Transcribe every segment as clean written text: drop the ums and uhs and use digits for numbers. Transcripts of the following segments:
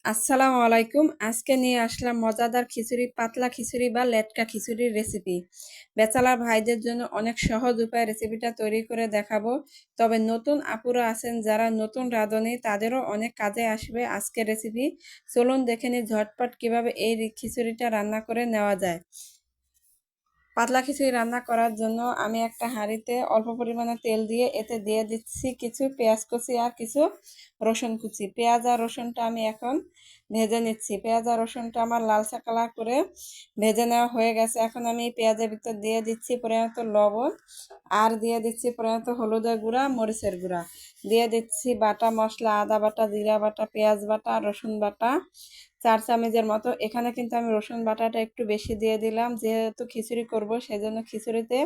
আসসালামু আলাইকুম। আজকে নিয়ে আসলাম মজাদার খিচুড়ি, পাতলা খিচুড়ি বা লেটকা খিচুড়ির রেসিপি। ব্যাচেলর ভাইদের জন্য অনেক সহজ উপায়ে রেসিপিটা তৈরি করে দেখাবো। তবে নতুন আপুরা আছেন যারা নতুন রাঁধুনি, তাদেরও অনেক কাজে আসবে আজকের রেসিপি। চলুন দেখে নিই ঝটপট কিভাবে এই খিচুড়িটা রান্না করে নেওয়া যায়। পাতলা খিচুড়ি রান্না করার জন্য আমি একটা হাঁড়িতে অল্প পরিমাণে তেল দিয়ে এতে দিয়ে দিচ্ছি কিছু পেঁয়াজ কুচি আর কিছু রসুন কুচি। পেঁয়াজ আর রসুনটা আমি এখন ভেজে নিচ্ছি। পেঁয়াজ আর রসুনটা আমার লালচা কালার করে ভেজে নেওয়া হয়ে গেছে। এখন আমি পেঁয়াজের ভিতর দিয়ে দিচ্ছি পরিমাণত লবণ, আর দিয়ে দিচ্ছি পরিমাণত হলুদের গুঁড়া, মরিচের গুঁড়া, দিয়ে দিচ্ছি বাটা মশলা, আদা বাটা, জিরা বাটা, পেঁয়াজ বাটা, রসুন বাটা 4 চামচের মতো। এখানে কিন্তু আমি রসুন বাটাটা একটু বেশি দিয়ে দিলাম, যেহেতু খিচুড়ি করব সেজন্য খিচুড়িতে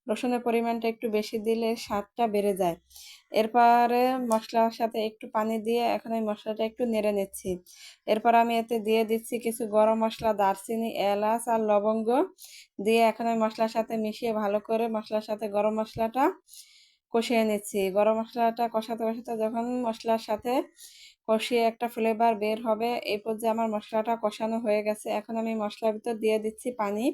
রসুনের পরিমাণটা একটু বেশি দিলে স্বাদটা বেড়ে যায়। এরপরে মশলার সাথে একটু পানি দিয়ে এখন এই মশলাটা একটু নেড়ে নিচ্ছি। এরপর আমি এতে দিয়ে দিচ্ছি কিছু গরম মশলা, দারচিনি, এলাচ আর লবঙ্গ দিয়ে এখন আমি মশলার সাথে মিশিয়ে ভালো করে মশলার সাথে গরম মশলাটা কষিয়ে নিচ্ছি। গরম মশলাটা কষাতে কষাতে যখন মশলার সাথে কষিয়ে একটা ফ্লেভার বের হবে, এই পর্যায়ে আমার মশলাটা কষানো হয়ে গেছে। এখন আমি মশলার ভিতর দিয়ে দিচ্ছি পানি।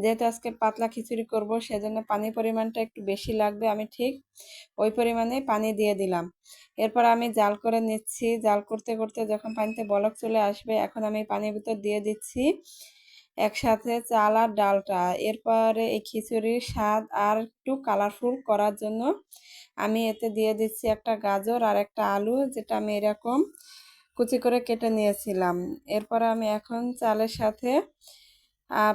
যেহেতু আজকে পাতলা খিচুড়ি করব সেজন্য পানির পরিমাণটা একটু বেশি লাগবে, আমি ঠিক ওই পরিমাণে পানি দিয়ে দিলাম। এরপর আমি জাল করে নিচ্ছি। জাল করতে করতে যখন পানিতে বলক চলে আসবে, এখন আমি পানির ভিতর দিয়ে দিচ্ছি একসাথে চাল আর ডালটা। এরপরে এই খিচুড়ির স্বাদ আর একটু কালারফুল করার জন্য আমি এতে দিয়ে দিচ্ছি একটা গাজর আর একটা আলু, যেটা আমি এরকম কুচি করে কেটে নিয়েছিলাম। এরপরে আমি এখন চালের সাথে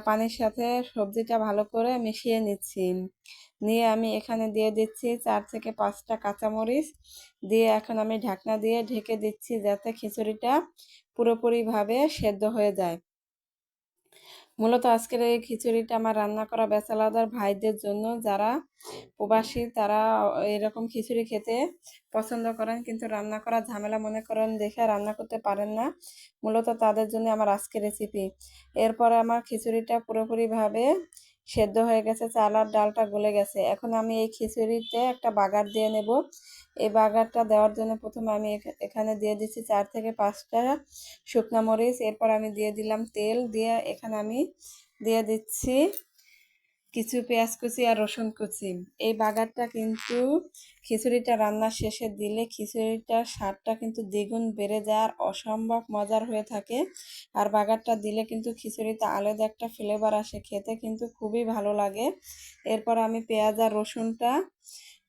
পানির সাথে সবজিটা ভালো করে মিশিয়ে নিচ্ছি। নিয়ে আমি এখানে দিয়ে দিচ্ছি 4 থেকে 5টা কাঁচামরিচ দিয়ে এখন আমি ঢাকনা দিয়ে ঢেকে দিচ্ছি, যাতে খিচুড়িটা পুরোপুরিভাবে সেদ্ধ হয়ে যায়। মূলত আজকের এই খিচুড়িটা আমার রান্না করা ব্যাচেলর ভাইদের জন্য, যারা প্রবাসী তারা এরকম খিচুড়ি খেতে পছন্দ করেন কিন্তু রান্না করা ঝামেলা মনে করেন দেখে রান্না করতে পারেন না। মূলত তাদের জন্য আমার আজকের রেসিপি। এরপরে আমার খিচুড়িটা পুরোপুরিভাবে সেদ্ধ হয়ে গেছে, চাল আর ডালটা গলে গেছে। এখন আমি এই খিচুড়িতে একটা বাগার দিয়ে নেব। এই বাগারটা দেওয়ার জন্য প্রথমে আমি এখানে দিয়ে দিচ্ছি 4 থেকে 5টা শুকনো মরিচ। এরপর আমি দিয়ে দিলাম তেল, দিয়ে এখানে আমি দিয়ে দিচ্ছি কিছু পেঁয়াজ কুচি আর রসুন কুচি। এই বাগারটা কিন্তু খিচুড়িটা রান্নার শেষে দিলে খিচুড়িটার স্বাদটা কিন্তু দ্বিগুণ বেড়ে যায় আর অসম্ভব মজার হয়ে থাকে। আর বাগারটা দিলে কিন্তু খিচুড়িতে আলাদা একটা ফ্লেভার আসে, খেতে কিন্তু খুবই ভালো লাগে। এরপর আমি পেঁয়াজ আর রসুনটা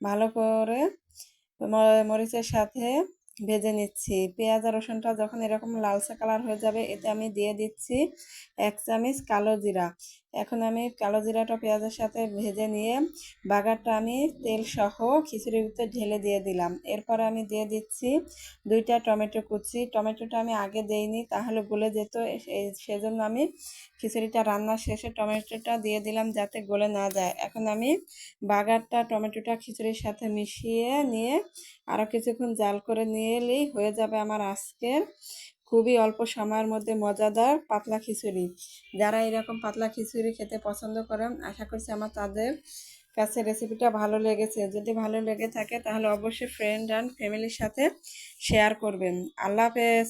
ভালো করে মরিচের সাথে ভেজে নিচ্ছি। পেঁয়াজ আর রসুনটা যখন এরকম লালচে কালার হয়ে যাবে, এতে আমি দিয়ে দিচ্ছি 1 চামচ কালো জিরা। এখন আমি কালো জিরাটা পেঁয়াজের সাথে ভেজে নিয়ে বাগারটা আমি তেল সহ খিচুড়ির ভিতরে ঢেলে দিয়ে দিলাম। এরপরে আমি দিয়ে দিচ্ছি 2টা টমেটো কুচি। টমেটোটা আমি আগে দেইনি, তাহলে গলে যেত, সেজন্য আমি খিচুড়িটা রান্নার শেষে টমেটোটা দিয়ে দিলাম যাতে গলে না যায়। এখন আমি বাগারটা টমেটোটা খিচুড়ির সাথে মিশিয়ে নিয়ে আরও কিছুক্ষণ জাল করে নিলেই হয়ে যাবে আমার আজকের খুবই অল্প সময়ের মধ্যে মজাদার পাতলা খিচুড়ি। যারা এরকম পাতলা খিচুড়ি খেতে পছন্দ করেন, আশা করছি আমার তাদের কাছে রেসিপিটা ভালো লেগেছে। যদি ভালো লেগে থাকে তাহলে অবশ্যই ফ্রেন্ড অ্যান্ড ফ্যামিলির সাথে শেয়ার করবেন। আল্লাহ হাফেজ।